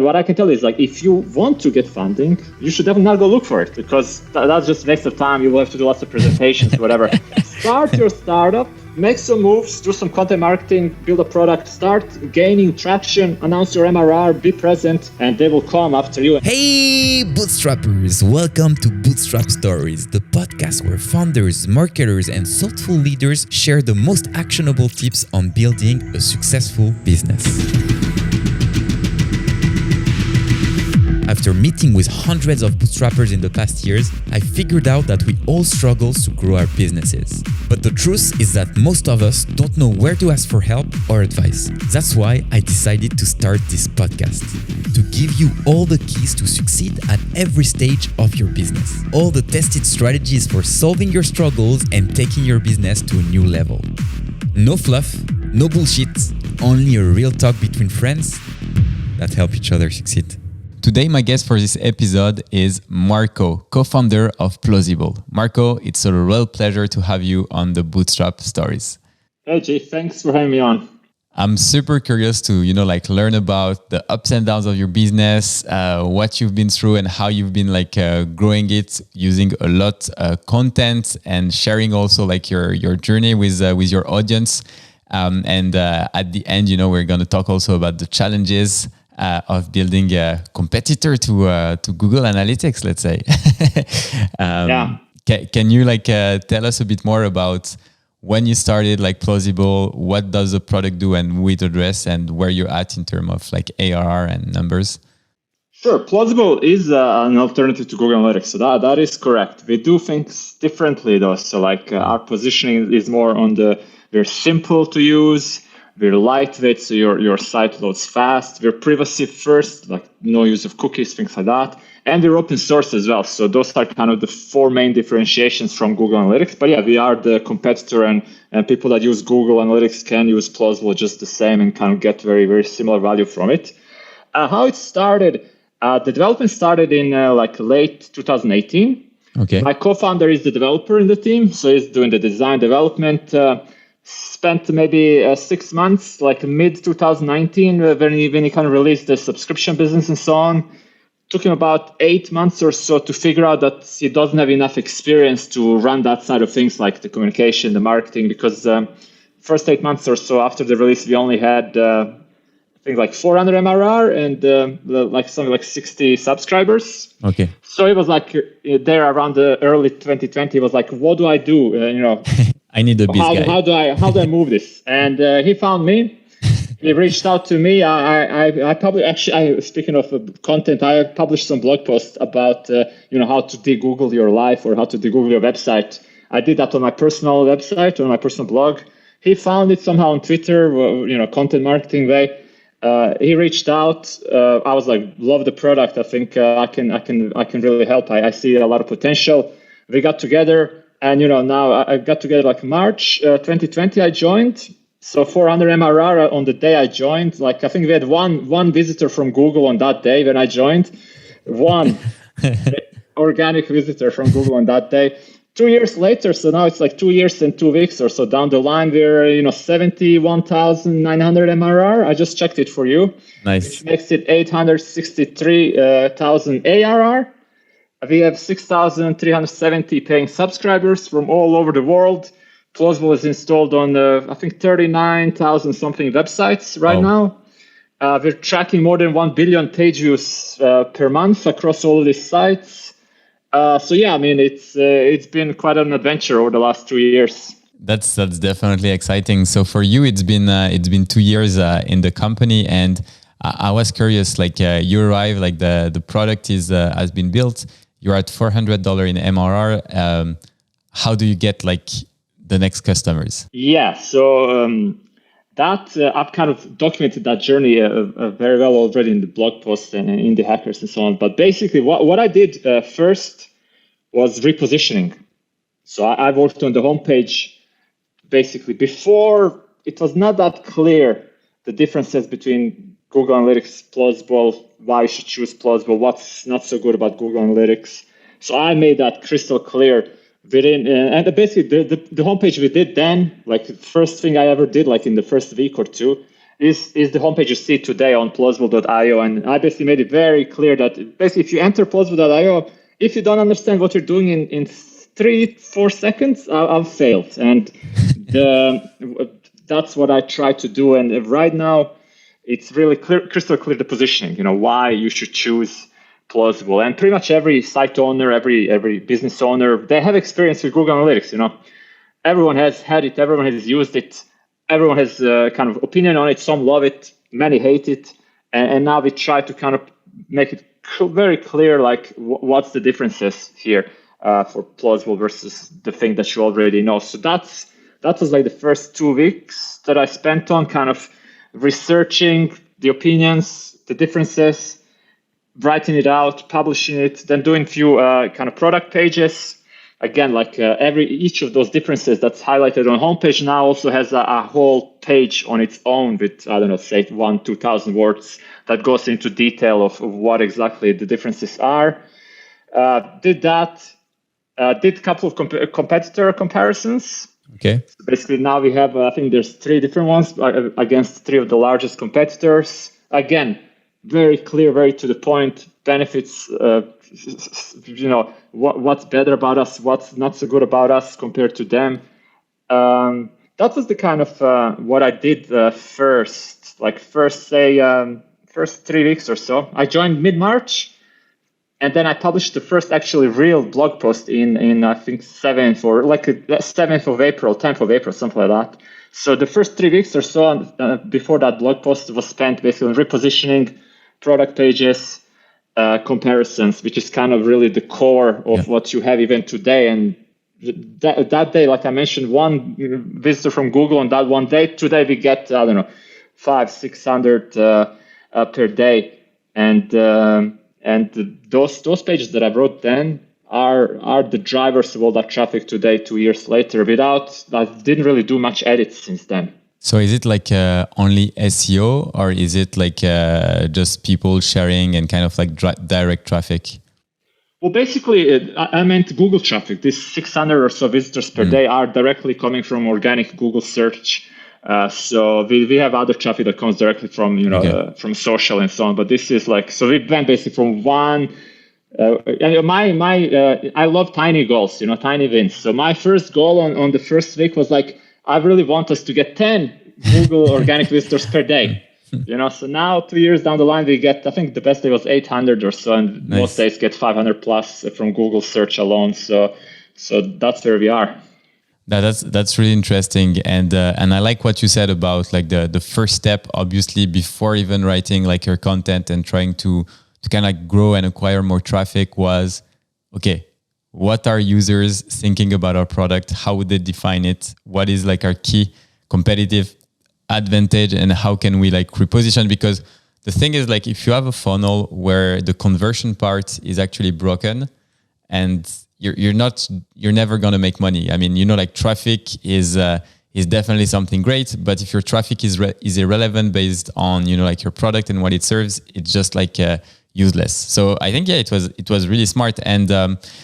what I can tell you is like, if you want to get funding, you should definitely not go look for it, because that's just a waste of time. You will have to do lots of presentations, whatever. Start your startup, make some moves, do some content marketing, build a product, start gaining traction, announce your MRR, be present, and they will come after you. Hey, Bootstrappers! Welcome to Bootstrap Stories, the podcast where founders, marketers, and thoughtful leaders share the most actionable tips on building a successful business. After meeting with hundreds of bootstrappers in the past years, I figured out that we all struggle to grow our businesses. But the truth is that most of us don't know where to ask for help or advice. That's why I decided to start this podcast, to give you all the keys to succeed at every stage of your business. All the tested strategies for solving your struggles and taking your business to a new level. No fluff, no bullshit, only a real talk between friends that help each other succeed. Today, my guest for this episode is Marko, co-founder of Plausible. Marko, it's a real pleasure to have you on the Bootstrap Stories. Hey, Jay, thanks for having me on. I'm super curious to, learn about the ups and downs of your business, what you've been through and how you've been growing it using a lot content and sharing also your journey with your audience. And at the end, we're going to talk also about the challenges of building a competitor to Google Analytics, let's say. Can you tell us a bit more about when you started Plausible, what does the product do and who it address, and where you're at in terms of ARR and numbers? Sure. Plausible is an alternative to Google Analytics. So that is correct. We do things differently though. So our positioning is more on we're simple to use. We're lightweight, so your site loads fast. We're privacy first, no use of cookies, things like that. And we're open source as well. So those are kind of the four main differentiations from Google Analytics. But yeah, we are the competitor, and people that use Google Analytics can use Plausible just the same and kind of get very, very similar value from it. How it started, the development started in late 2018. Okay. My co-founder is the developer in the team, so he's doing the design development. Spent maybe 6 months, mid 2019, when he kind of released the subscription business and so on. Took him about 8 months or so to figure out that he doesn't have enough experience to run that side of things, like the communication, the marketing, because first 8 months or so after the release, we only had, I think 400 MRR and something like 60 subscribers. Okay. So it was there around the early 2020, he was like, what do I do? I need a biz guy. How do I move this? And he found me. He reached out to me. I probably speaking of content, I published some blog posts about how to de-Google your life or how to de-Google your website. I did that on my personal website, on my personal blog. He found it somehow on Twitter, content marketing way. He reached out. I was like, love the product. I think I can really help. I see a lot of potential. We got together. And, now I got together March 2020, I joined. So 400 MRR on the day I joined. I think we had one visitor from Google on that day when I joined. One organic visitor from Google on that day. 2 years later, so now it's 2 years and 2 weeks or so down the line, we're 71,900 MRR. I just checked it for you. Nice. Which makes it 863,000 ARR. We have 6,370 paying subscribers from all over the world. Plausible is installed on, I think, 39,000 something websites right now. We're tracking more than 1 billion page views per month across all of these sites. It's been quite an adventure over the last 2 years. That's definitely exciting. So for you, it's been 2 years in the company, and I was curious. You arrive, the product has been built. You're at $400 in MRR. How do you get the next customers? Yeah, so I've kind of documented that journey very well already in the blog posts and in the hackers and so on. But basically, what I did first was repositioning. So I worked on the homepage. Basically, before it was not that clear the differences between Google Analytics, Plausible, why you should choose Plausible, what's not so good about Google Analytics. So I made that crystal clear within, and basically the homepage we did then, the first thing I ever did, in the first week or two, is the homepage you see today on plausible.io. And I basically made it very clear that basically if you enter plausible.io, if you don't understand what you're doing in 3-4 seconds, I've failed. And that's what I try to do. And right now, it's really crystal clear the positioning, why you should choose Plausible. And pretty much every site owner, every business owner, they have experience with Google Analytics, Everyone has had it, everyone has used it, everyone has kind of opinion on it. Some love it, many hate it. And now we try to kind of make it very clear, like what's the differences here for Plausible versus the thing that you already know. So that was like the first 2 weeks that I spent on kind of researching the opinions, the differences, writing it out, publishing it, then doing a few kind of product pages. Again, like each of those differences that's highlighted on homepage now also has a whole page on its own with, I don't know, say 1,000-2,000 words that goes into detail of what exactly the differences are. Did that, did a couple of competitor comparisons. Okay. So basically now we have, I think there's 3 different ones against 3 of the largest competitors. Again, very clear, very to the point, benefits, what's better about us, what's not so good about us compared to them. That was the kind of what I did first 3 weeks or so. I joined mid-March, and then I published the first actually real blog post in I think 7th of April, 10th of April, something like that. So the first 3 weeks or so before that blog post was spent basically on repositioning, product pages, comparisons, which is kind of really the core of what you have even today. And that day, like I mentioned, one visitor from Google on that one day. Today we get, 500-600 per day. And those pages that I wrote then are the drivers of all that traffic today, 2 years later. I didn't really do much edits since then. So is it like only SEO, or is it like just people sharing and kind of like direct traffic? Well, basically, I meant Google traffic. These 600 or so visitors per day are directly coming from organic Google search. So we have other traffic that comes directly from from social and so on. But this is like, so we went basically from one. I love tiny goals, tiny wins. So my first goal on the first week was like, I really want us to get 10 Google organic visitors per day. So now 2 years down the line, we get, I think the best day was 800 or so, and most days get 500 plus from Google search alone. So that's where we are. That's really interesting, and I like what you said about like the first step, obviously, before even writing like your content and trying to kind of grow and acquire more traffic was, okay, what are users thinking about our product? How would they define it? What is like our key competitive advantage, and how can we like reposition? Because the thing is, like, if you have a funnel where the conversion part is actually broken, and you're never going to make money. I mean, like traffic is definitely something great, but if your traffic is irrelevant based on, like your product and what it serves, it's just like useless. So I think, it was really smart. And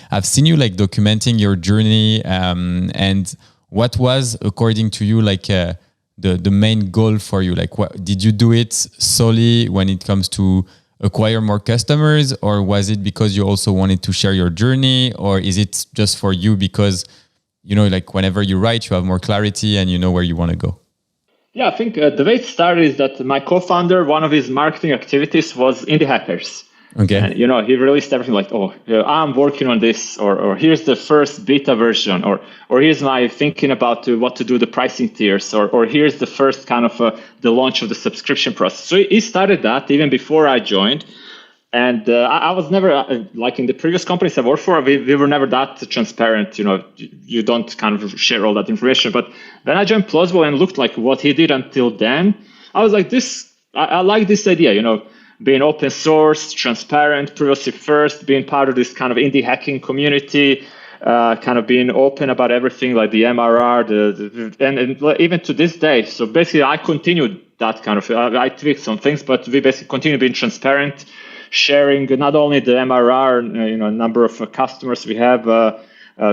I've seen you like documenting your journey. And what was, according to you, like the main goal for you? Like, what did you do it solely when it comes to acquire more customers, or was it because you also wanted to share your journey, or is it just for you because, like whenever you write, you have more clarity and you know where you want to go? Yeah, I think the way it started is that my co-founder, one of his marketing activities was indie hackers. Okay. And, he released everything like, I'm working on this, or here's the first beta version, or here's my thinking about what to do the pricing tiers, or here's the first kind of the launch of the subscription process. So he started that even before I joined. And I was never, like in the previous companies I worked for, we were never that transparent. You don't kind of share all that information. But when I joined Plausible and looked like what he did until then, I was like, I like this idea, being open source, transparent, privacy first, being part of this kind of indie hacking community, kind of being open about everything like the MRR, and even to this day. So basically, I continued that kind of, I tweaked some things, but we basically continue being transparent, sharing not only the MRR, number of customers we have,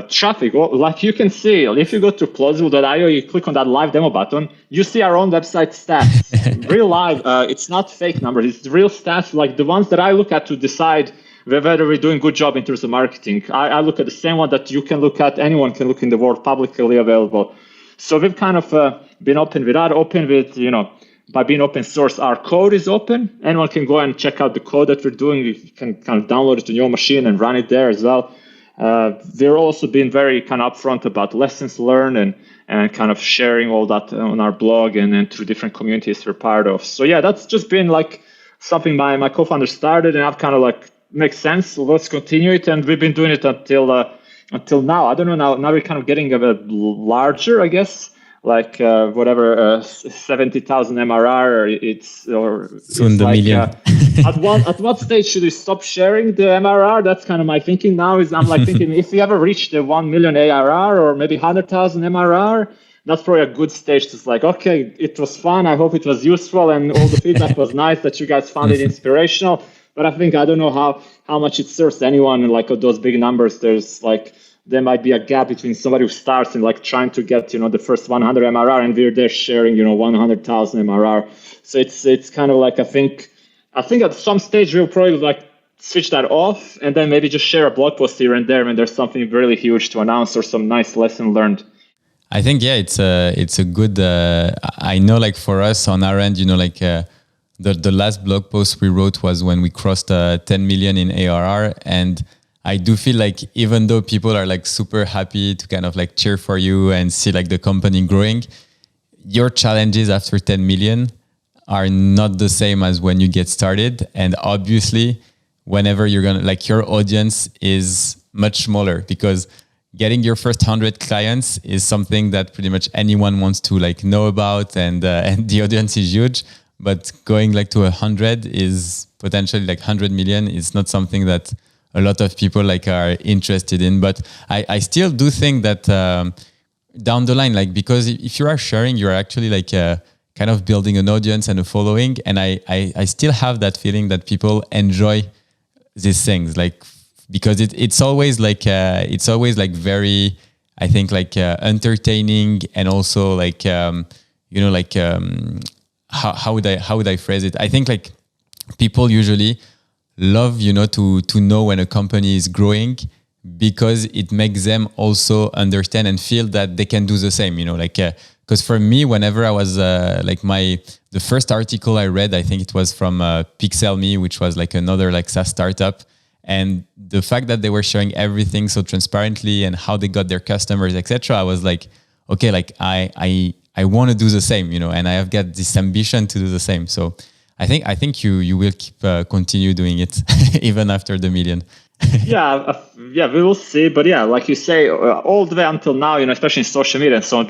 traffic. Well, like you can see, if you go to Plausible.io, you click on that live demo button, you see our own website stats, real live. It's not fake numbers, it's real stats, like the ones that I look at to decide whether we're doing a good job in terms of marketing. I look at the same one that you can look at, anyone can look in the world, publicly available. So we've kind of been open with that, open with, by being open source, our code is open. Anyone can go and check out the code that we're doing. You can kind of download it to your machine and run it there as well. They're also being very kind of upfront about lessons learned and kind of sharing all that on our blog and through different communities we're part of. So yeah, that's just been like something my co-founder started, and I've kind of like, makes sense. So let's continue it, and we've been doing it until now. I don't know, now we're kind of getting a bit larger, I guess. Like 70,000 MRR. Soon the like, million. At what stage should we stop sharing the MRR? That's kind of my thinking now. Is I'm like thinking if we ever reach the 1 million ARR or maybe 100,000 MRR, that's probably a good stage to like, okay, it was fun. I hope it was useful, and all the feedback was nice that you guys found it inspirational. But I don't know how much it serves anyone. And like those big numbers, there might be a gap between somebody who starts and like trying to get, the first 100 MRR, and we're there sharing, 100,000 MRR. So it's kind of like, I think at some stage we'll probably like switch that off and then maybe just share a blog post here and there when there's something really huge to announce or some nice lesson learned. I think, yeah, it's a good, I know like for us on our end, the last blog post we wrote was when we crossed 10 million in ARR. And I do feel like even though people are like super happy to kind of like cheer for you and see like the company growing, your challenges after 10 million are not the same as when you get started. And obviously, whenever you're going to, like, your audience is much smaller, because getting your first 100 clients is something that pretty much anyone wants to like know about, and the audience is huge. But going like to 100 is potentially like 100 million. It's not something that a lot of people like are interested in. But I still do think that down the line, like, because if you are sharing, you're actually like kind of building an audience and a following. And I still have that feeling that people enjoy these things, like, because it's always like very, I think, like entertaining, and also like how would I phrase it? I think like people usually love, to know when a company is growing, because it makes them also understand and feel that they can do the same, because for me, whenever I was the first article I read, I think it was from Pixel.me, which was like another like SaaS startup. And the fact that they were showing everything so transparently and how they got their customers, etc., I was like, okay, like I want to do the same, and I have got this ambition to do the same. So I think you will keep continue doing it even after the million. yeah, we will see. But yeah, like you say, all the way until now, especially in social media and so on,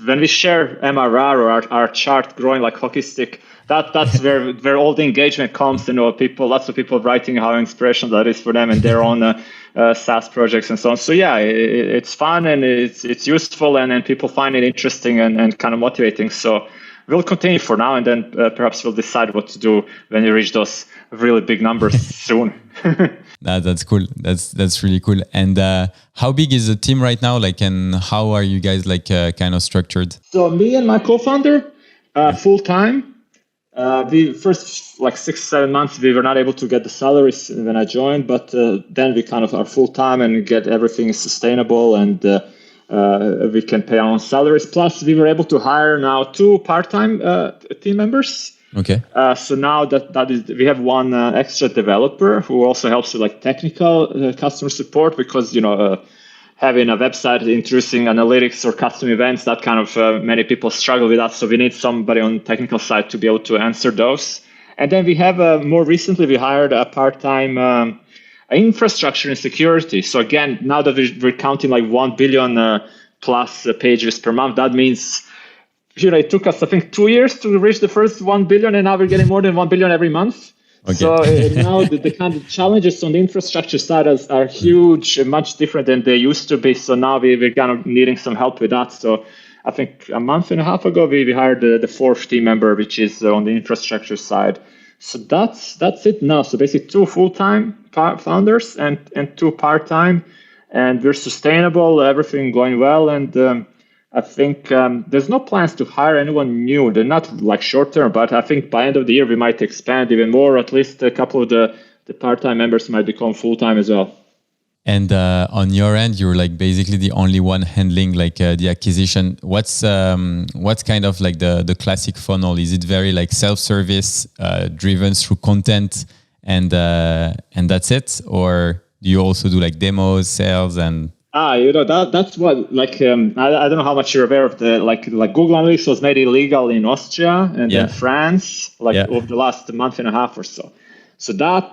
when we share MRR or our chart growing like hockey stick, that's where all the engagement comes. Lots of people writing how inspirational that is for them and their own SaaS projects and so on. So yeah, it's fun and it's useful, and people find it interesting and kind of motivating. So we'll continue for now, and then perhaps we'll decide what to do when we reach those really big numbers soon. That's cool. That's really cool. And how big is the team right now? Like, and how are you guys like kind of structured? So me and my co-founder, full time. The first like 6-7 months we were not able to get the salaries when I joined, but then we kind of are full time and get everything sustainable, and we can pay our own salaries. Plus, we were able to hire now 2 part-time team members. Okay. So now that is, we have one extra developer who also helps with like technical customer support, because having a website introducing analytics or custom events, that kind of many people struggle with that. So we need somebody on the technical side to be able to answer those. And then we have more recently we hired a part-time infrastructure and security. So again, now that we're counting like 1 billion plus pages per month, that means it took us, I think, 2 years to reach the first 1 billion, and now we're getting more than 1 billion every month. Okay. So now the kind of challenges on the infrastructure side are huge, much different than they used to be. So now we're kind of needing some help with that. So I think a month and a half ago, we hired the 4th team member, which is on the infrastructure side. So that's it now. So basically 2 full-time founders and 2 part-time. and we're sustainable, everything going well, and I think there's no plans to hire anyone new. They're not like short term, but I think by end of the year we might expand even more. At least a couple of the part-time members might become full-time as well. And on your end, you're like basically the only one handling like the acquisition. What's kind of like the classic funnel? Is it very like self-service, driven through content, and that's it, or do you also do like demos, sales, and? That's what like I don't know how much you're aware of the like Google Analytics was made illegal in Austria and then France over the last month and a half or so. So that.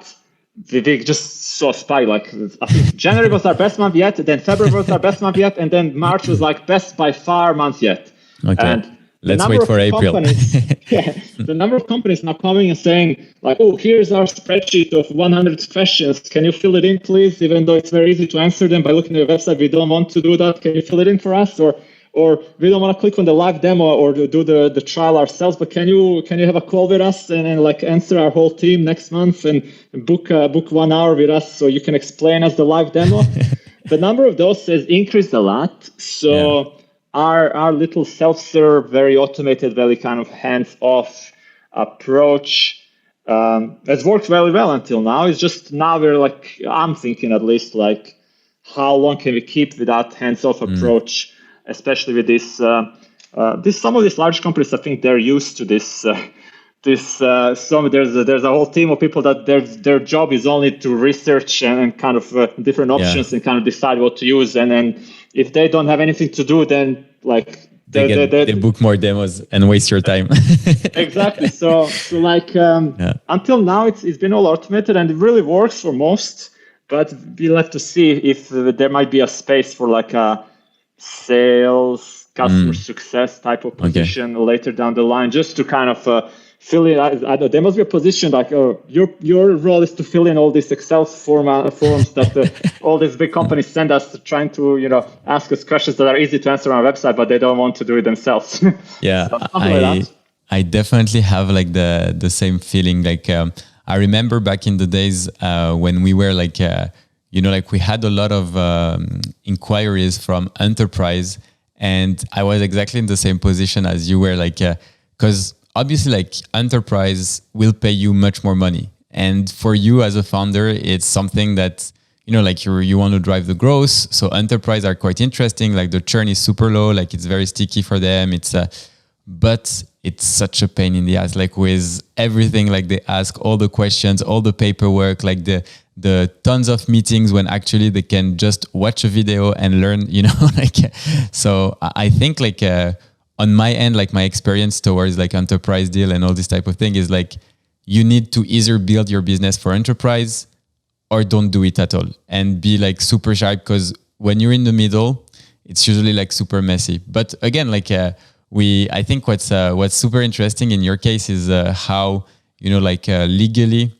They just saw a spike. Like I think January was our best month yet, then February was our best month yet, and then March was like best by far month yet. Okay. And let's wait for April. The number of companies now coming and saying like, "Oh, here's our spreadsheet of 100 questions. Can you fill it in, please?" Even though it's very easy to answer them by looking at the website, we don't want to do that. Can you fill it in for us? Or we don't want to click on the live demo or do the trial ourselves, but can you have a call with us and like answer our whole team next month and book 1 hour with us so you can explain us the live demo? The number of those has increased a lot. So our little self-serve, very automated, very kind of hands-off approach has worked very well until now. It's just now we're like, I'm thinking at least like, how long can we keep with that hands-off approach? Especially with this, some of these large companies, I think they're used to this. There's a whole team of people that their job is only to research and kind of different options and kind of decide what to use. And then if they don't have anything to do, then like they book more demos and waste your time. Exactly. So like until now, it's been all automated and it really works for most. But we'll have to see if there might be a space for like a sales, customer success type of position later down the line, just to kind of fill in. I know there must be a position like your role is to fill in all these Excel forms that all these big companies send us, trying to ask us questions that are easy to answer on our website, but they don't want to do it themselves. Yeah, so I definitely have like the same feeling. Like I remember back in the days when we were like. Like we had a lot of inquiries from enterprise, and I was exactly in the same position as you were, like, because obviously like enterprise will pay you much more money. And for you as a founder, it's something that, like you want to drive the growth. So enterprise are quite interesting. Like the churn is super low, like it's very sticky for them. But it's such a pain in the ass, like with everything, like they ask all the questions, all the paperwork, like the tons of meetings when actually they can just watch a video and learn, like, so I think like on my end, like my experience towards like enterprise deal and all this type of thing is like, you need to either build your business for enterprise or don't do it at all and be like super sharp, because when you're in the middle, it's usually like super messy. But again, like, I think what's super interesting in your case is how, legally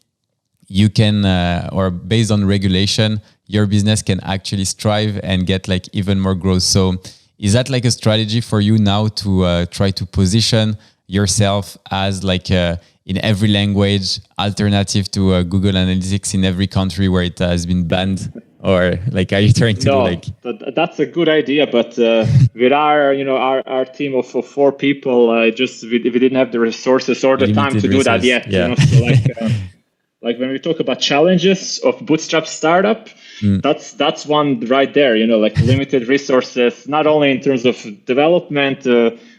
you can, or based on regulation, your business can actually strive and get like even more growth. So is that like a strategy for you now to try to position yourself as like in every language, alternative to Google Analytics in every country where it has been banned? Or like, are you trying to do like? That's a good idea, but with our team of 4 people, we didn't have the resources or the time to do that yet. Yeah. So like when we talk about challenges of bootstrap startup, that's one right there. Like limited resources, not only in terms of development,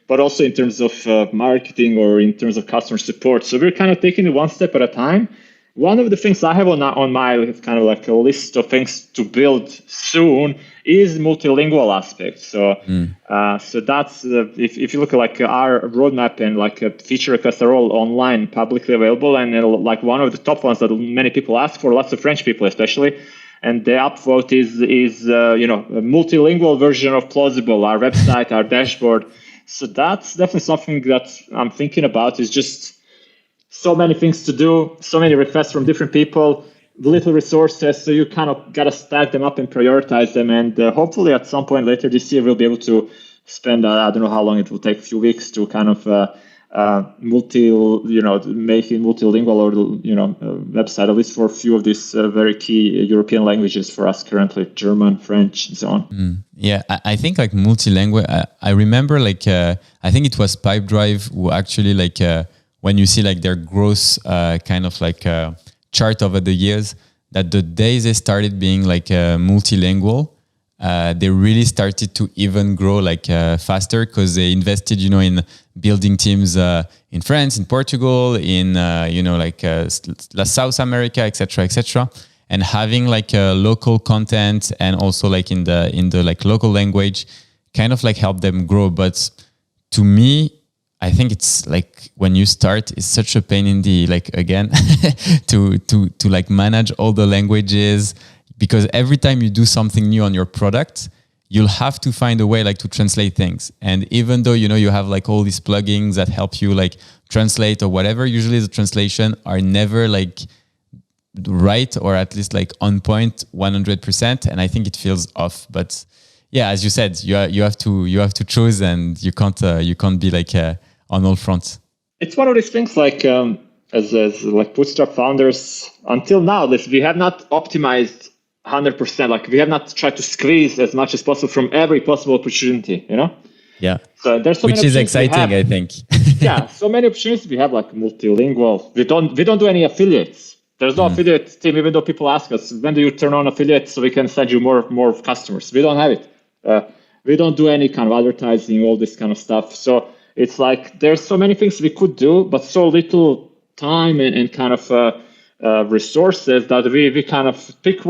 but also in terms of marketing or in terms of customer support. So we're kind of taking it one step at a time. One of the things I have on my kind of like a list of things to build soon is multilingual aspect. So so that's if you look at like our roadmap and like feature requests are all online, publicly available, and like one of the top ones that many people ask for, lots of French people especially, and the upvote is a multilingual version of Plausible, our website, our dashboard. So that's definitely something that I'm thinking about. Is just so many things to do, so many requests from different people, little resources. So you kind of got to stack them up and prioritize them. And hopefully at some point later this year, we'll be able to spend, I don't know how long it will take, a few weeks to kind of making multilingual or website, at least for a few of these very key European languages for us currently, German, French, and so on. Yeah, I think like multilingual. I remember like I think it was Pipedrive who actually like when you see like their growth kind of like chart over the years, that the days they started being like multilingual, they really started to even grow like faster because they invested, in building teams in France, in Portugal, in South America, etc., and having like local content and also like in the like local language, kind of like help them grow. But to me, I think it's like when you start, it's such a pain in the like again to like manage all the languages. Because every time you do something new on your product, you'll have to find a way like to translate things. And even though, you have like all these plugins that help you like translate or whatever, usually the translation are never like right or at least like on point 100%. And I think it feels off. But yeah, as you said, you have to choose, and you can't be like on all fronts. It's one of these things like as like Bootstrap founders, until now, we have not optimized 100%. Like we have not tried to squeeze as much as possible from every possible opportunity, Yeah. So there's so which many is exciting, I think. Yeah, so many opportunities we have, like multilingual. We don't do any affiliates. There's no affiliate team, even though people ask us, when do you turn on affiliates so we can send you more customers? We don't have it. We don't do any kind of advertising, all this kind of stuff. So it's like there's so many things we could do, but so little time and kind of resources that we kind of pick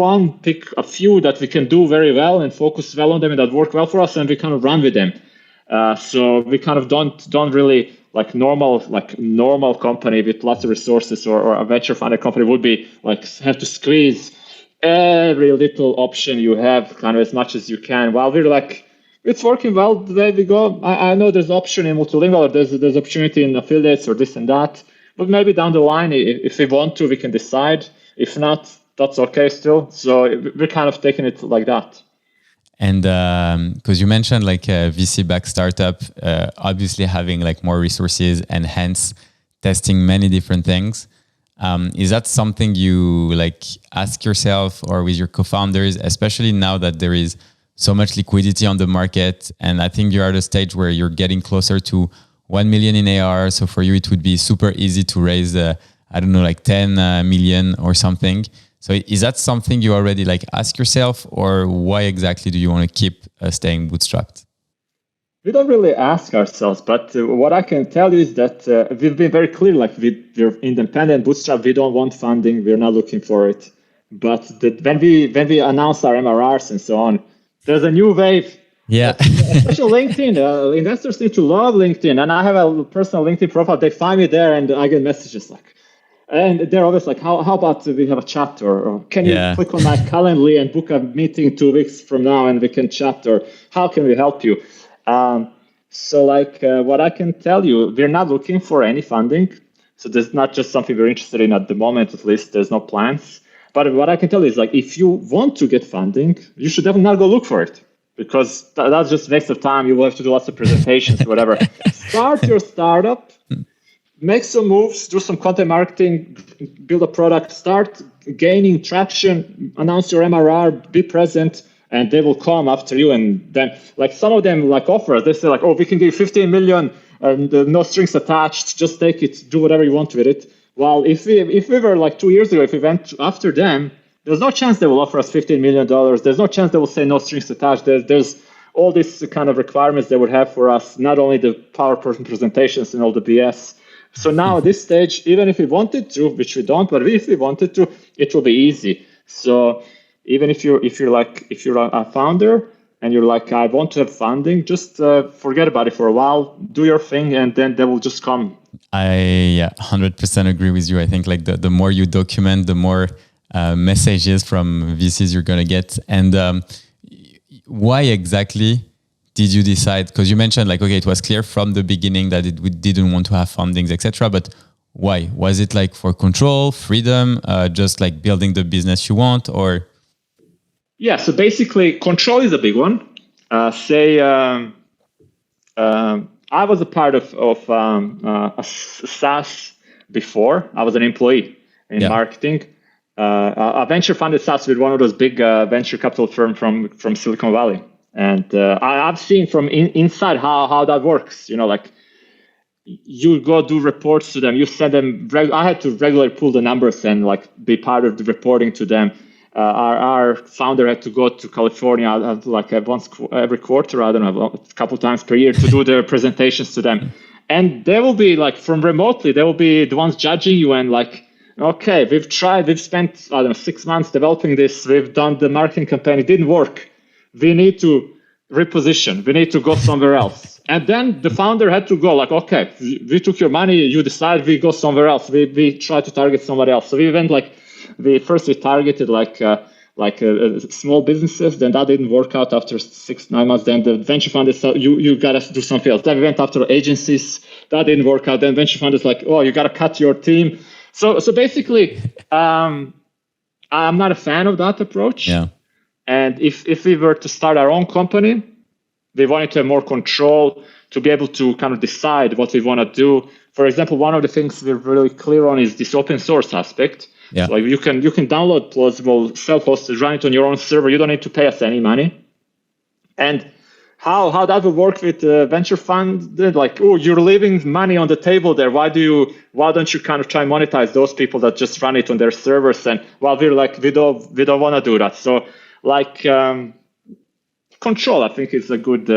a few that we can do very well and focus well on them and that work well for us, and we kind of run with them. So we kind of don't really like normal company with lots of resources or a venture funded company would be like have to squeeze every little option you have kind of as much as you can. While we're like, it's working well, there we go. I know there's option in multilingual, or there's opportunity in affiliates or this and that. But maybe down the line, if we want to, we can decide. If not, that's okay still. So we're kind of taking it like that. And because you mentioned like a VC-backed startup, obviously having like more resources and hence testing many different things. Is that something you like ask yourself or with your co-founders, especially now that there is so much liquidity on the market? And I think you're at a stage where you're getting closer to 1 million in AR. So for you, it would be super easy to raise, like 10 million or something. So is that something you already like ask yourself, or why exactly do you want to keep staying bootstrapped? We don't really ask ourselves, but what I can tell you is that we've been very clear, like we're independent bootstrap. We don't want funding. We're not looking for it. But when we announce our MRRs and so on, there's a new wave. Yeah. Especially LinkedIn. Investors seem to love LinkedIn. And I have a personal LinkedIn profile. They find me there and I get messages like, and they're always like, how about we have a chat, or can you click on my Calendly and book a meeting 2 weeks from now and we can chat, or how can we help you? So what I can tell you, we're not looking for any funding. So there's not just something we're interested in at the moment, at least there's no plans. But what I can tell you is like, if you want to get funding, you should definitely not go look for it, because that's just a waste of time. You will have to do lots of presentations, whatever. Start your startup, make some moves, do some content marketing, build a product, start gaining traction, announce your MRR, be present, and they will come after you. And then like some of them like offer, they say like, oh, we can give 15 million and no strings attached, just take it, do whatever you want with it. Well, if we were like 2 years ago, if we went after them, there's no chance they will offer us $15 million. There's no chance they will say no strings attached. There's all these kind of requirements they would have for us, not only the PowerPoint presentations and all the BS. So now at this stage, even if we wanted to, which we don't, but if we wanted to, it will be easy. So even if you're a founder and you're like, I want to have funding, just forget about it for a while, do your thing, and then they will just come. I 100% agree with you. I think like the more you document, the more messages from VCs you're going to get. And why exactly did you decide? Because you mentioned like, okay, it was clear from the beginning that we didn't want to have fundings, etc. But why? Was it like for control, freedom, just like building the business you want, or? Yeah, so basically control is a big one. I I was a part of a SaaS before. I was an employee in marketing. A venture funded SaaS with one of those big venture capital firm from Silicon Valley. And I've seen from inside how that works. You know, like you go do reports to them, you send them. I had to regularly pull the numbers and like be part of the reporting to them. Our founder had to go to California like once every quarter, I don't know, a couple times per year to do the presentations to them. And they will be like from remotely, they will be the ones judging you and like, okay, we've spent, I don't know, 6 months developing this. We've done the marketing campaign. It didn't work. We need to reposition. We need to go somewhere else. And then the founder had to go like, okay, we took your money. You decide we go somewhere else. We try to target somebody else. So we went like, we targeted like small businesses. Then that didn't work out after 6-9 months. Then the venture fund is you got to do something else. Then we went after agencies. That didn't work out. Then venture fund is like, oh, you got to cut your team. So basically, I'm not a fan of that approach. Yeah. And if we were to start our own company, we wanted to have more control to be able to kind of decide what we want to do. For example, one of the things we're really clear on is this open source aspect. Yeah. So like you can download Plausible, self-hosted, run it on your own server. You don't need to pay us any money. And how that will work with venture fund? Like, oh, you're leaving money on the table there. Why don't you kind of try and monetize those people that just run it on their servers? And well, we're like, we don't want to do that. So like control, I think is a good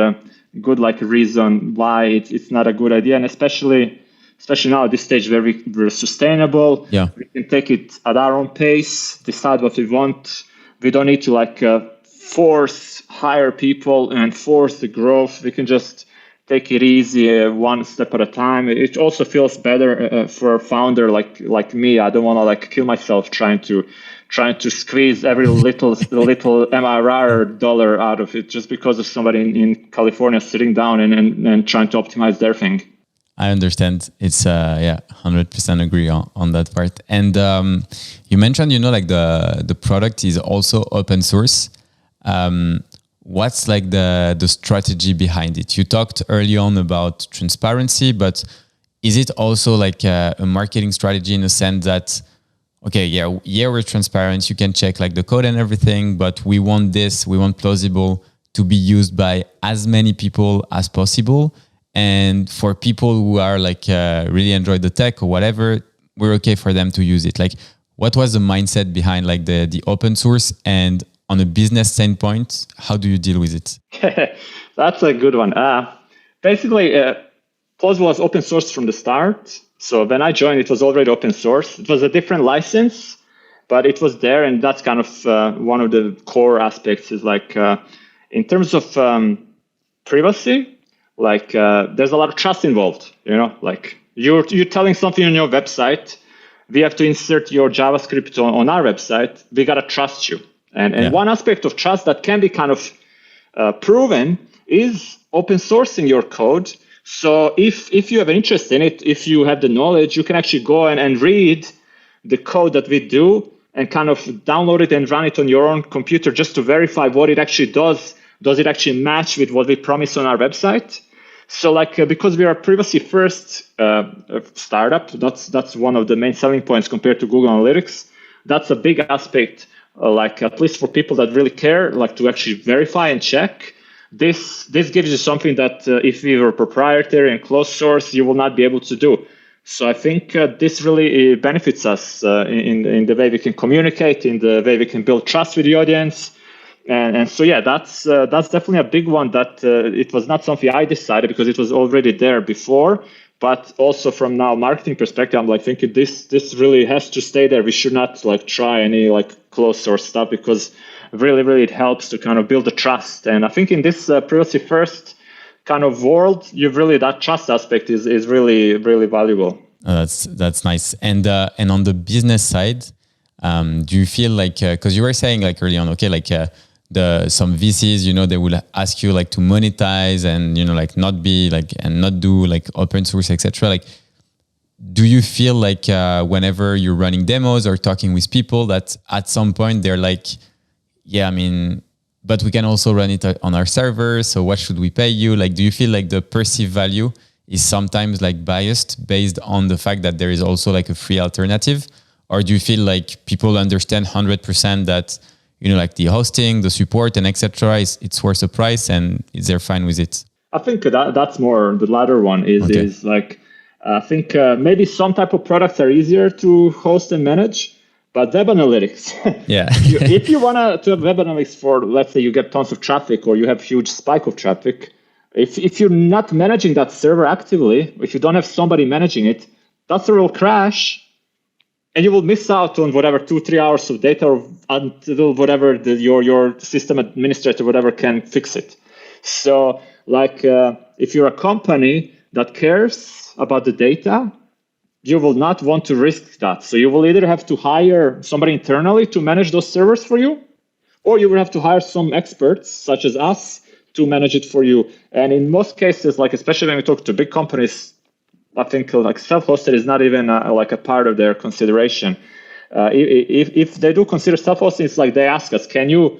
like reason why it's not a good idea, and especially now at this stage where we're sustainable. Yeah. We can take it at our own pace, decide what we want. We don't need to like hire people and force the growth. We can just take it easy, one step at a time. It also feels better for a founder like me. I don't want to like kill myself trying to squeeze every little MRR dollar out of it just because of somebody in California sitting down and trying to optimize their thing. I understand. It's 100% agree on that part. And you mentioned, like the product is also open source. What's like the strategy behind it? You talked early on about transparency, but is it also like a marketing strategy in the sense that, okay, we're transparent. You can check like the code and everything, but we want Plausible to be used by as many people as possible. And for people who are like really enjoy the tech or whatever, we're okay for them to use it. Like, what was the mindset behind like the open source, and on a business standpoint, how do you deal with it? That's a good one. Basically, Plausible was open source from the start. So when I joined, it was already open source. It was a different license, but it was there, and that's kind of one of the core aspects. Is like in terms of privacy. Like there's a lot of trust involved, like you're telling something on your website, we have to insert your JavaScript on our website. We got to trust you. And one aspect of trust that can be kind of proven is open sourcing your code. So if you have an interest in it, if you have the knowledge, you can actually go and read the code that we do and kind of download it and run it on your own computer just to verify what it actually does. Does it actually match with what we promise on our website? So like, because we are a privacy first startup, that's one of the main selling points compared to Google Analytics. That's a big aspect, like at least for people that really care, like to actually verify and check. This gives you something that if we were proprietary and closed source, you will not be able to do. So I think this really benefits us in the way we can communicate, in the way we can build trust with the audience. And so, that's definitely a big one that it was not something I decided because it was already there before. But also from now marketing perspective, I'm like thinking this really has to stay there. We should not like try any like closed source stuff because really it helps to kind of build the trust. And I think in this privacy first kind of world, that trust aspect is really valuable. That's nice. And on the business side, do you feel like because you were saying like early on, okay, like some VCs, they will ask you like to monetize and like not be like and not do like open source, etc. Like, do you feel like whenever you're running demos or talking with people that at some point they're like, but we can also run it on our server, so what should we pay you? Like, do you feel like the perceived value is sometimes like biased based on the fact that there is also like a free alternative? Or do you feel like people understand 100% that, you know, like the hosting, the support and etc. It's worth the price and they're fine with it? I think that's more the latter one is like, I think maybe some type of products are easier to host and manage, but web analytics. Yeah. If you want to have web analytics for, let's say you get tons of traffic or you have huge spike of traffic, if you're not managing that server actively, if you don't have somebody managing it, that server will crash and you will miss out on whatever 2-3 hours of data until whatever your system administrator, whatever, can fix it. So like if you're a company that cares about the data, you will not want to risk that. So you will either have to hire somebody internally to manage those servers for you, or you will have to hire some experts such as us to manage it for you. And in most cases, like especially when we talk to big companies, I think like self-hosted is not even like a part of their consideration. If they do consider self-hosting, it's like they ask us, can you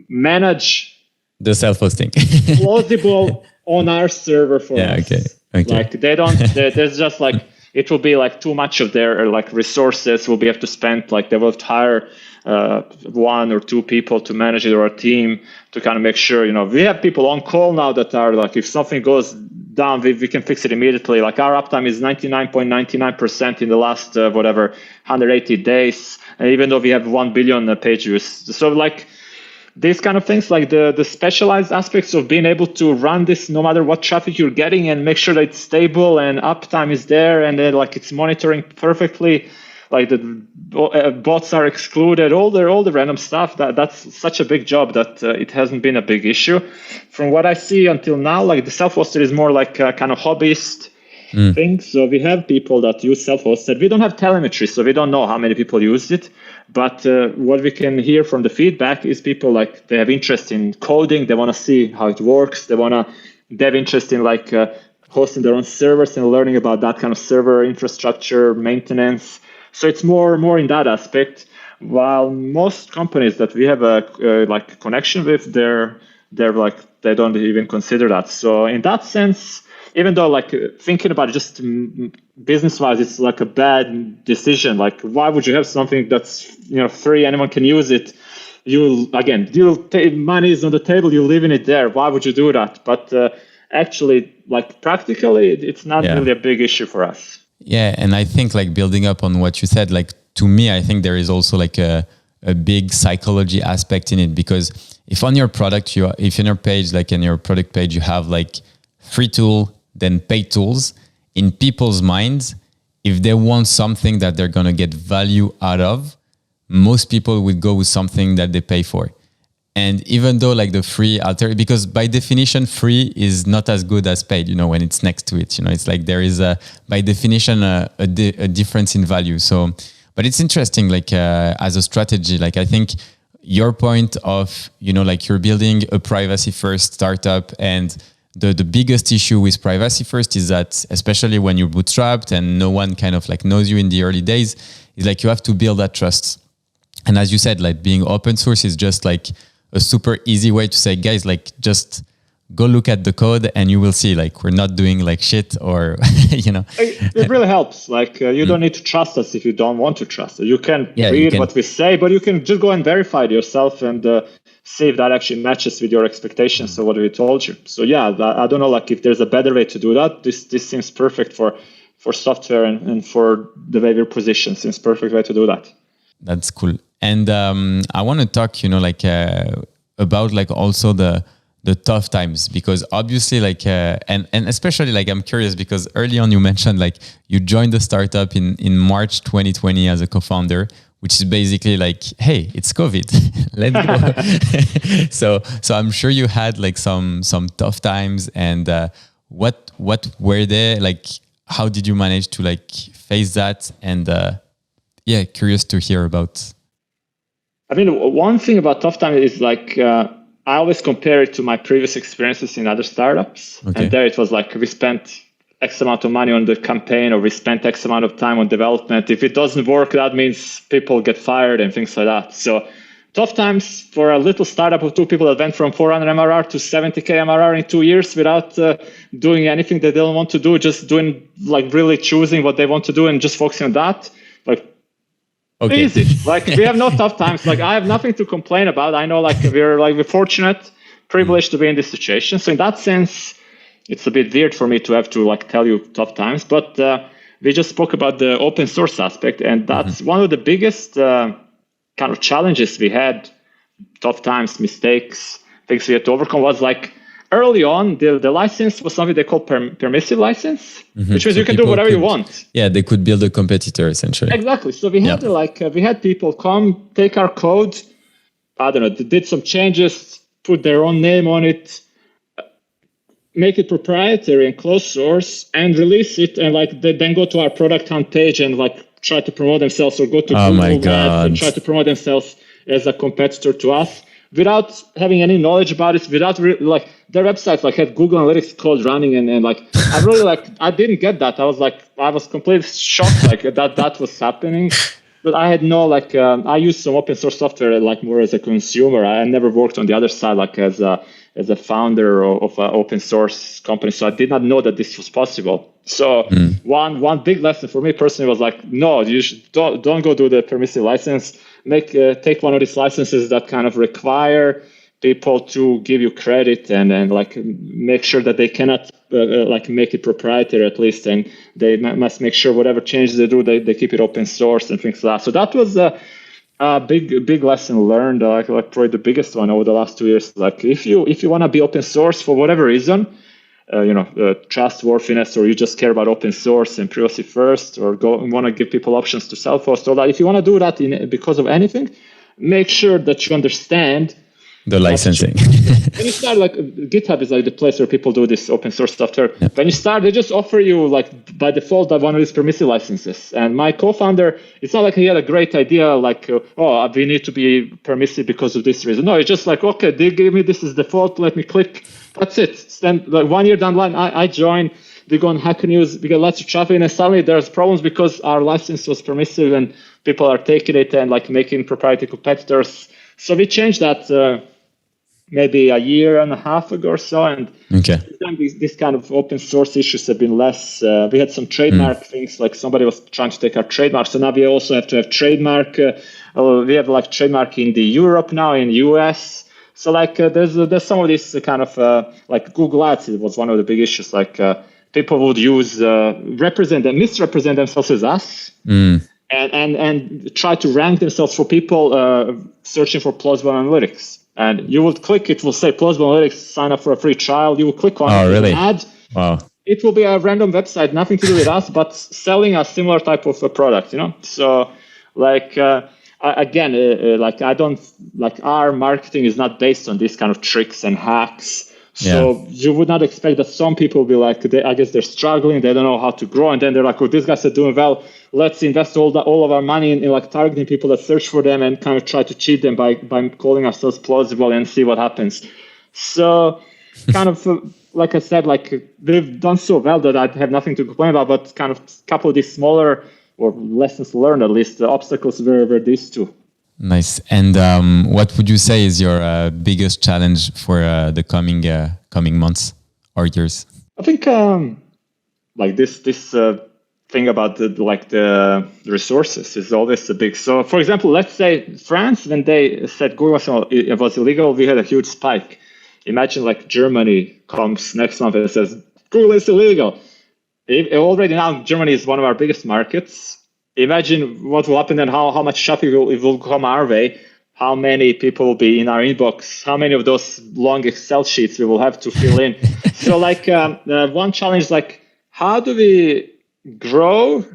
manage the self-hosting Plausible on our server for us? Okay. Like they don't, there's just like, it will be like too much of their like resources will be have to spend, like they will have to hire 1 or 2 people to manage it, or a team to kind of make sure, you know, we have people on call now that are like, if something goes down, we can fix it immediately. Like our uptime is 99.99% in the last 180 days, and even though we have 1 billion page views. So like these kind of things, like the specialized aspects of being able to run this no matter what traffic you're getting and make sure that it's stable and uptime is there and then like it's monitoring perfectly, like the bots are excluded, all the random stuff, that's such a big job that it hasn't been a big issue. From what I see until now, like the self-hosted is more like a kind of hobbyist thing. So we have people that use self-hosted. We don't have telemetry, so we don't know how many people use it. But what we can hear from the feedback is people like they have interest in coding. They want to see how it works. They have interest in like hosting their own servers and learning about that kind of server infrastructure maintenance. So it's more in that aspect. While most companies that we have a like connection with, they're like they don't even consider that. So in that sense, even though like thinking about it just business-wise, it's like a bad decision. Like, why would you have something that's, you know, free, anyone can use it? Money is on the table, you're leaving it there. Why would you do that? But actually, like practically, it's not really a big issue for us. Yeah, and I think like building up on what you said, like to me, I think there is also like a big psychology aspect in it, because if on your product, if in your page, like in your product page, you have like free tool, then paid tools, in people's minds, if they want something that they're going to get value out of, most people would go with something that they pay for. And even though like the free because by definition, free is not as good as paid, you know, when it's next to it, you know, it's like there is by definition, a difference in value. So, but it's interesting, like as a strategy, like I think your point of, you know, like you're building a privacy first startup, and the biggest issue with privacy first is that, especially when you're bootstrapped and no one kind of like knows you in the early days, is like you have to build that trust. And as you said, like being open source is just like a super easy way to say, guys, like just go look at the code and you will see like we're not doing like shit, or, you know. It really helps. Like you don't need to trust us if you don't want to trust us. You can read what we say, but you can just go and verify it yourself and see if that actually matches with your expectations of what we told you. So yeah, I don't know, like if there's a better way to do that. This seems perfect for software and for the way we're positioned. Seems perfect way to do that. That's cool. And I want to talk, you know, like about like also the tough times, because obviously like and especially like I'm curious because early on you mentioned like you joined the startup in March 2020 as a co-founder, which is basically like, hey, it's COVID, let's go. So I'm sure you had like some tough times, and what were they like? How did you manage to like face that? And curious to hear about. I mean, one thing about tough time is like I always compare it to my previous experiences in other startups, and there it was like we spent X amount of money on the campaign, or we spent X amount of time on development. If it doesn't work, that means people get fired and things like that. So tough times for a little startup of two people that went from 400 MRR to 70K MRR in 2 years without doing anything they don't want to do, just doing like really choosing what they want to do and just focusing on that. Like, okay. Easy. Like we have no tough times. Like I have nothing to complain about. I know like we're fortunate, privileged to be in this situation. So in that sense, it's a bit weird for me to have to like tell you tough times, but we just spoke about the open source aspect, and that's one of the biggest kind of challenges we had, tough times, mistakes, things we had to overcome was like early on, the license was something they call permissive license, which means you can do whatever you want. Yeah, they could build a competitor essentially. Exactly. So we had we had people come, take our code, I don't know, did some changes, put their own name on it, make it proprietary and closed source, and release it, and like they then go to our product hunt page and like try to promote themselves, or go to Google Ads and try to promote themselves as a competitor to us without having any knowledge about it, without like their website like had Google Analytics code running, and like I really like I didn't get that. I was completely shocked like that was happening. But I had no like I used some open source software like more as a consumer. I never worked on the other side like as a founder of an open source company, so I did not know that this was possible. So one big lesson for me personally was like, no, you should don't go do the permissive license. Take one of these licenses that kind of require people to give you credit and like make sure that they cannot like make it proprietary at least, and they must make sure whatever changes they do, they keep it open source and things like that. So that was a big lesson learned, like probably the biggest one over the last 2 years. Like if you want to be open source for whatever reason, trustworthiness, or you just care about open source and privacy first, or want to give people options to self-host, all that. If you want to do that because of anything, make sure that you understand the licensing. When you start, like GitHub is like the place where people do this open source software. Yeah. When you start, they just offer you like by default one of these permissive licenses. And my co-founder, it's not like he had a great idea like, we need to be permissive because of this reason. No, it's just like, okay, they gave me this as default. Let me click. That's it. Then like 1 year down the line, I join. We go on Hacker News. We get lots of traffic, and suddenly there's problems because our license was permissive, and people are taking it and like making proprietary competitors. So we changed that maybe a year and a half ago or so, and this kind of open source issues have been less. We had some trademark things, like somebody was trying to take our trademark, so now we also have to have trademark. We have like trademark in the Europe now, in US. So like there's some of this kind of like Google Ads was one of the big issues. Like people would use misrepresent themselves as us. And try to rank themselves for people searching for plausible analytics. And you would click, it will say plausible analytics, sign up for a free trial. You will click on really? An ad. Wow. It will be a random website, nothing to do with us, but selling a similar type of a product, So like, like I don't, like our marketing is not based on these kind of tricks and hacks. So you would not expect that some people will be like, I guess they're struggling, they don't know how to grow, and then they're like, oh, these guys are doing well, let's invest all of our money in like targeting people that search for them and kind of try to cheat them by calling ourselves plausible and see what happens. So kind of, like I said, like we've done so well that I have nothing to complain about, but kind of a couple of these smaller or lessons learned, at least the obstacles were these two. Nice. And what would you say is your biggest challenge for the coming months or years? I think like this thing about the resources is always a big. So, for example, let's say France, when they said Google was illegal, we had a huge spike. Imagine like Germany comes next month and says Google is illegal. Already now, Germany is one of our biggest markets. Imagine what will happen and how much traffic will come our way, how many people will be in our inbox, how many of those long Excel sheets we will have to fill in. So like one challenge is like, how do we grow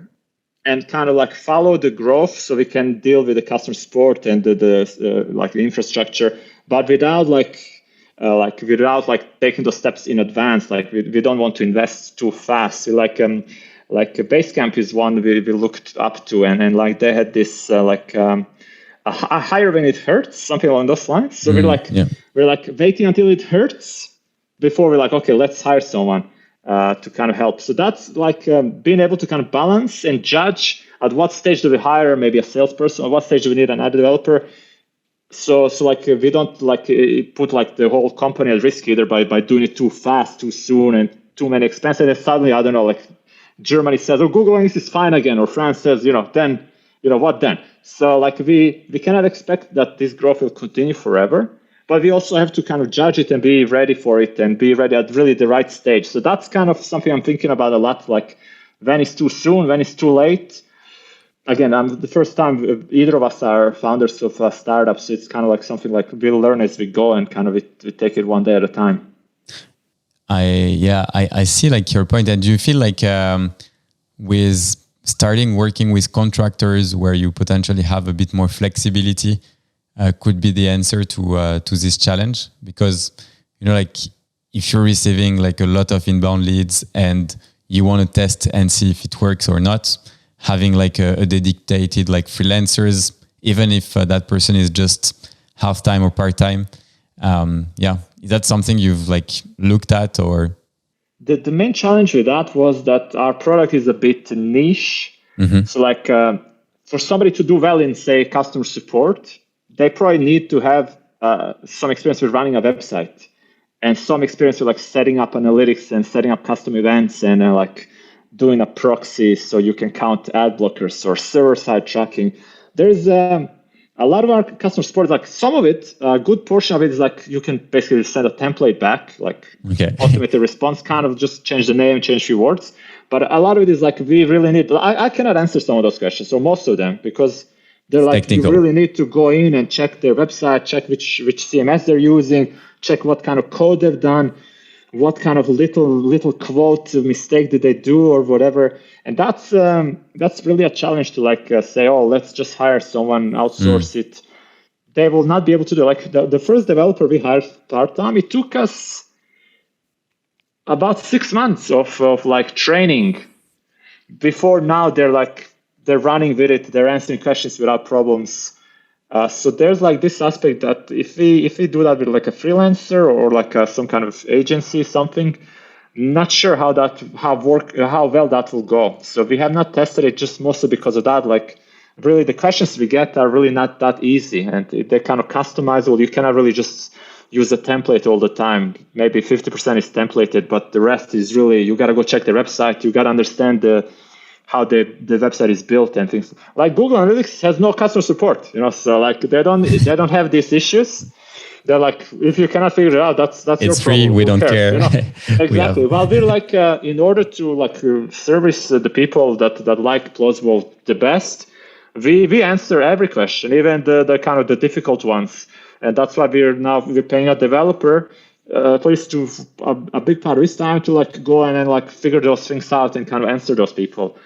and kind of like follow the growth so we can deal with the customer support and the like the infrastructure, but without taking those steps in advance. Like we don't want to invest too fast. Like Basecamp is one we looked up to, and like they had this a hire when it hurts, something along those lines. So we're like waiting until it hurts before we're like, okay, let's hire someone to kind of help. So that's like being able to kind of balance and judge at what stage do we hire maybe a salesperson, or what stage do we need an ad developer. So like we don't like put like the whole company at risk either by doing it too fast, too soon, and too many expenses. And suddenly, I don't know, like Germany says, "Oh, Google Analytics is fine again," or France says, then what then? So like we cannot expect that this growth will continue forever, but we also have to kind of judge it and be ready for it and be ready at really the right stage. So that's kind of something I'm thinking about a lot. Like when it's too soon, when it's too late. Again, I'm the first time either of us are founders of startups. It's kind of like something like we'll learn as we go and kind of we take it one day at a time. I see like your point. And do you feel like with starting working with contractors where you potentially have a bit more flexibility could be the answer to this challenge? Because, like if you're receiving like a lot of inbound leads and you want to test and see if it works or not, having like a dedicated like freelancers, even if that person is just half-time or part-time. Is that something you've like looked at or? The main challenge with that was that our product is a bit niche. Mm-hmm. So like for somebody to do well in say customer support, they probably need to have some experience with running a website and some experience with like setting up analytics and setting up custom events and like doing a proxy so you can count ad blockers or server-side tracking. There's a lot of our customer support, like some of it, a good portion of it is like you can basically send a template back, like automated response, kind of just change the name, change a few words. But a lot of it is like we really need, I cannot answer some of those questions, or most of them, because they're like technical. You really need to go in and check their website, check which CMS they're using, check what kind of code they've done, what kind of little quote mistake did they do or whatever. And that's really a challenge to like say, oh, let's just hire someone, outsource it. They will not be able to do like the first developer we hired part-time. It took us about 6 months of like training before now they're running with it. They're answering questions without problems. So there's like this aspect that if we do that with like a freelancer or like some kind of agency, something, not sure how well that will go. So we have not tested it just mostly because of that. Like really the questions we get are really not that easy and they're kind of customizable. You cannot really just use a template all the time. Maybe 50% is templated, but the rest is really, you got to go check the website. You got to understand how the website is built and things. Like Google Analytics has no customer support, so like they don't have these issues. They're like, if you cannot figure it out, that's your problem. It's free. We don't care. Exactly. Well, we're like in order to like service the people that like Plausible the best, we answer every question, even the kind of the difficult ones, and that's why we're paying a developer at least to a big part of his time to like go and then like figure those things out and kind of answer those people.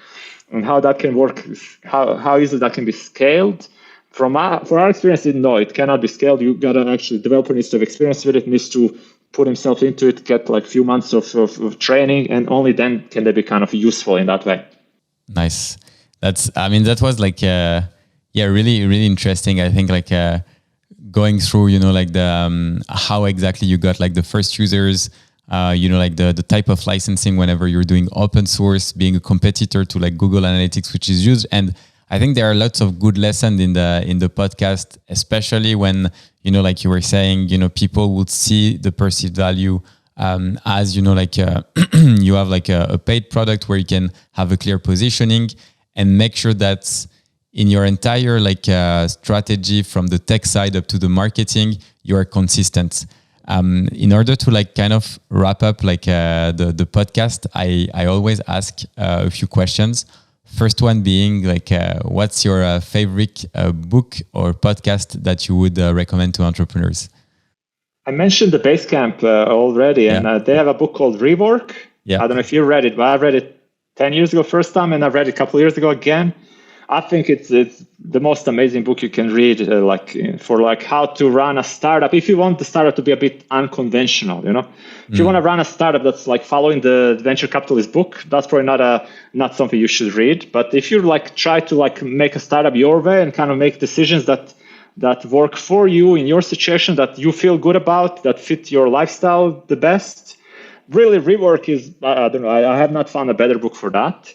And how that can work, how easily that can be scaled. For our experience, no, it cannot be scaled. You gotta actually, developer needs to have experience with it, needs to put himself into it, get like a few months of training, and only then can they be kind of useful in that way. Nice. That was like, really, really interesting. I think like going through, like the how exactly you got like the first users, like the type of licensing whenever you're doing open source, being a competitor to like Google Analytics, which is huge. And I think there are lots of good lessons in the podcast, especially when, like you were saying, people would see the perceived value as, like you have like a paid product where you can have a clear positioning and make sure that in your entire like strategy from the tech side up to the marketing, you are consistent. In order to like kind of wrap up like the podcast, I always ask a few questions. First one being like, what's your favorite book or podcast that you would recommend to entrepreneurs? I mentioned the Basecamp already, and they have a book called Rework. Yeah. I don't know if you read it, but I read it 10 years ago first time, and I read it a couple of years ago again. I think it's the most amazing book you can read, for like how to run a startup. If you want the startup to be a bit unconventional, if you want to run a startup that's like following the venture capitalist book, that's probably not something you should read. But if you like try to like make a startup your way and kind of make decisions that work for you in your situation, that you feel good about, that fit your lifestyle the best, really Rework is, I don't know, I have not found a better book for that.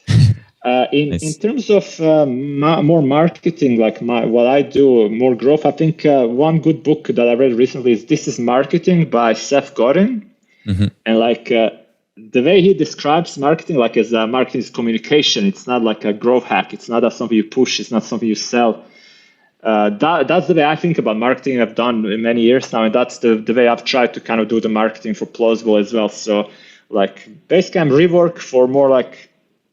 In terms of more marketing, like what I do, more growth, I think one good book that I read recently is This is Marketing by Seth Godin. Mm-hmm. And like the way he describes marketing, like as marketing is communication. It's not like a growth hack. It's not something you push. It's not something you sell. That's the way I think about marketing. I've done in many years now, and that's the way I've tried to kind of do the marketing for Plausible as well. So like Basecamp Rework for more like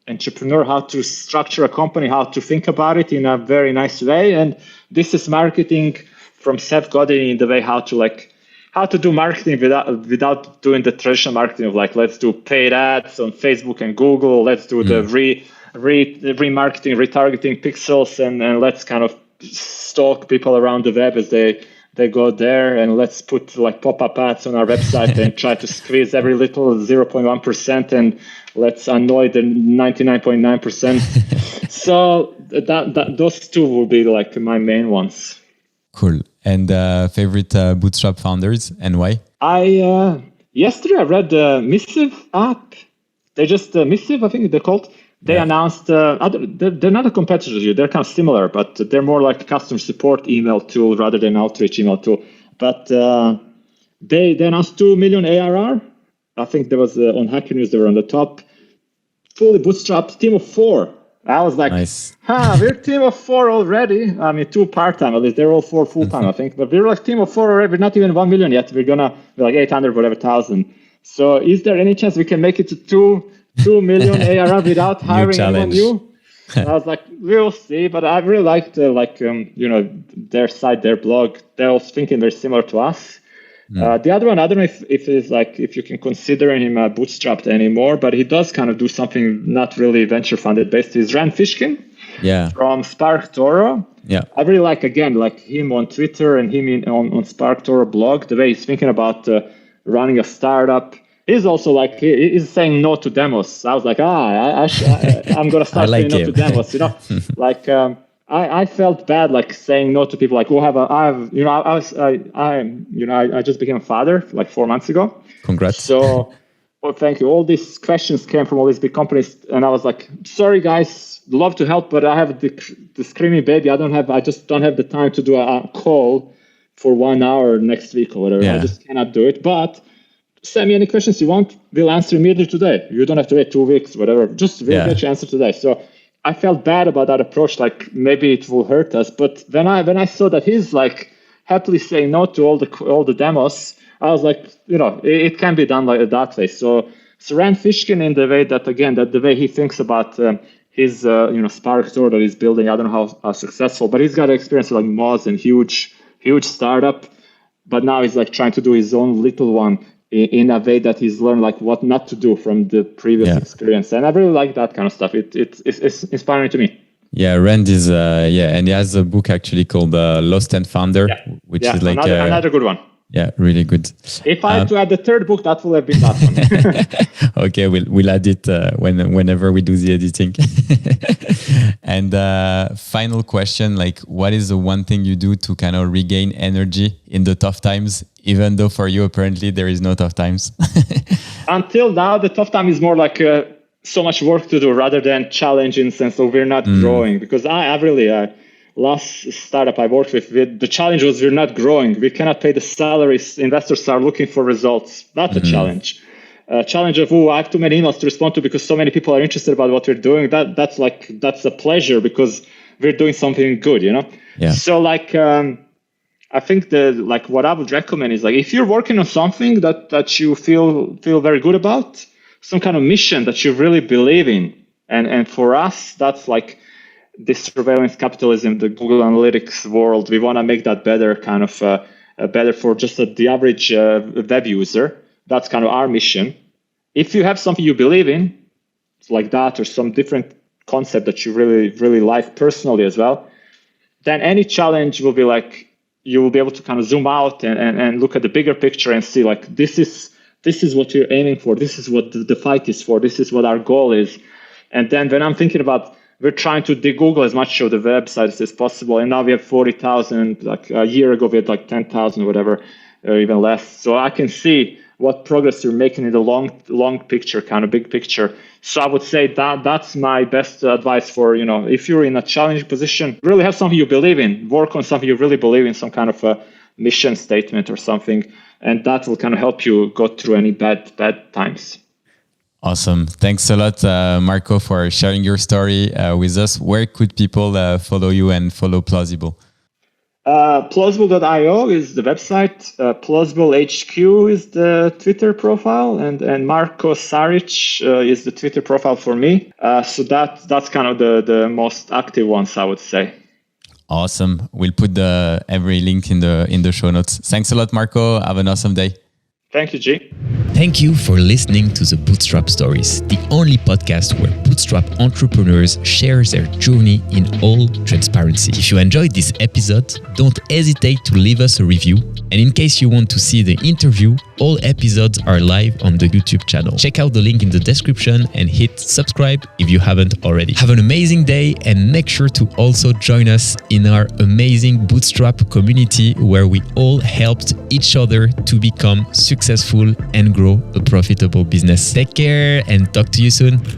entrepreneur, how to structure a company, how to think about it in a very nice way. And this is marketing from Seth Godin in the way how to do marketing without doing the traditional marketing of like, let's do paid ads on Facebook and Google. Let's do the remarketing, retargeting pixels, and let's kind of stalk people around the web as they go there, and let's put like pop-up ads on our website and try to squeeze every little 0.1% and let's annoy the 99.9%. So that those two will be like my main ones. Cool. And favorite Bootstrap founders and why? Yesterday I read the Missive app. They just Missive, I think they're called. They announced they're not a competitor to you. They're kind of similar, but they're more like a customer support email tool rather than outreach email tool. But they announced 2 million ARR. I think there was on Hacker News, they were on the top. Fully bootstrapped, team of 4. I was like, nice. We're team of 4 already. I mean, 2 part-time, at least. They're all 4 full-time, I think. But we're like team of 4 already. We're not even 1 million yet. We're like 800, whatever, thousand. So is there any chance we can make it to 2 million ARR without hiring anyone new? I was like, we'll see. But I really liked their site, their blog. They're all thinking very similar to us. The other one, I don't know if it's like if you can consider him bootstrapped anymore, but he does kind of do something not really venture funded based. He's Rand Fishkin from Spark Toro. Yeah, I really like him on Twitter and him on Spark Toro blog. The way he's thinking about running a startup. He's also like he's saying no to demos. I was like, I'm gonna start saying no to demos. Like I felt bad like saying no to people like I just became a father like 4 months ago. Congrats. So thank you. All these questions came from all these big companies, and I was like, sorry guys, love to help, but I have the screaming baby. I just don't have the time to do a call for 1 hour next week or whatever. I just cannot do it. But send me any questions you want. We'll answer immediately today. You don't have to wait 2 weeks, whatever. We'll get your answer today. So I felt bad about that approach. Like maybe it will hurt us. But when I saw that he's like happily saying no to all the demos, I was like, it can be done like that way. So Rand Fishkin in the way that the way he thinks about his Spark Toro that he's building. I don't know how successful, but he's got experience with like Moz and huge startup. But now he's like trying to do his own little one in a way that he's learned like what not to do from the previous experience. And I really like that kind of stuff. It's inspiring to me. Yeah, Rand is, and he has a book actually called Lost and Founder, which is like... Another good one. Yeah, really good. If I had to add the third book, that will have been that one. Okay, we'll add it whenever we do the editing. And final question, like what is the one thing you do to kind of regain energy in the tough times, even though for you apparently there is no tough times? Until now, the tough time is more like so much work to do rather than challenging, and so we're not growing. Because I really... last startup I worked with, the challenge was we're not growing. We cannot pay the salaries. Investors are looking for results. That's a challenge. Challenge of, I have too many emails to respond to because so many people are interested about what we're doing. That's a pleasure because we're doing something good, Yeah. So I think what I would recommend is like if you're working on something that you feel very good about, some kind of mission that you really believe in, and for us that's like this surveillance capitalism, the Google Analytics world. We want to make that better, kind of better for just the average web user. That's kind of our mission. If you have something you believe in, like that, or some different concept that you really, really like personally as well, then any challenge will be like, you will be able to kind of zoom out and look at the bigger picture and see like, this is what you're aiming for. This is what the fight is for. This is what our goal is. And then when I'm thinking about, we're trying to de-Google as much of the websites as possible. And now we have 40,000. Like a year ago, we had like 10,000 or whatever, or even less. So I can see what progress you're making in the long picture, kind of big picture. So I would say that's my best advice for, if you're in a challenging position, really have something you believe in, work on something you really believe in, some kind of a mission statement or something, and that will kind of help you go through any bad times. Awesome. Thanks a lot, Marko, for sharing your story with us. Where could people follow you and follow Plausible? Plausible.io is the website. Plausible HQ is the Twitter profile, and Marko Saric is the Twitter profile for me. So that's kind of the most active ones, I would say. Awesome. We'll put every link in the show notes. Thanks a lot, Marko. Have an awesome day. Thank you, G. Thank you for listening to the Bootstrap Stories, the only podcast where bootstrap entrepreneurs share their journey in all transparency. If you enjoyed this episode, don't hesitate to leave us a review. And in case you want to see the interview, all episodes are live on the YouTube channel. Check out the link in the description and hit subscribe if you haven't already. Have an amazing day and make sure to also join us in our amazing Bootstrap community where we all helped each other to become successful and grow a profitable business. Take care and talk to you soon.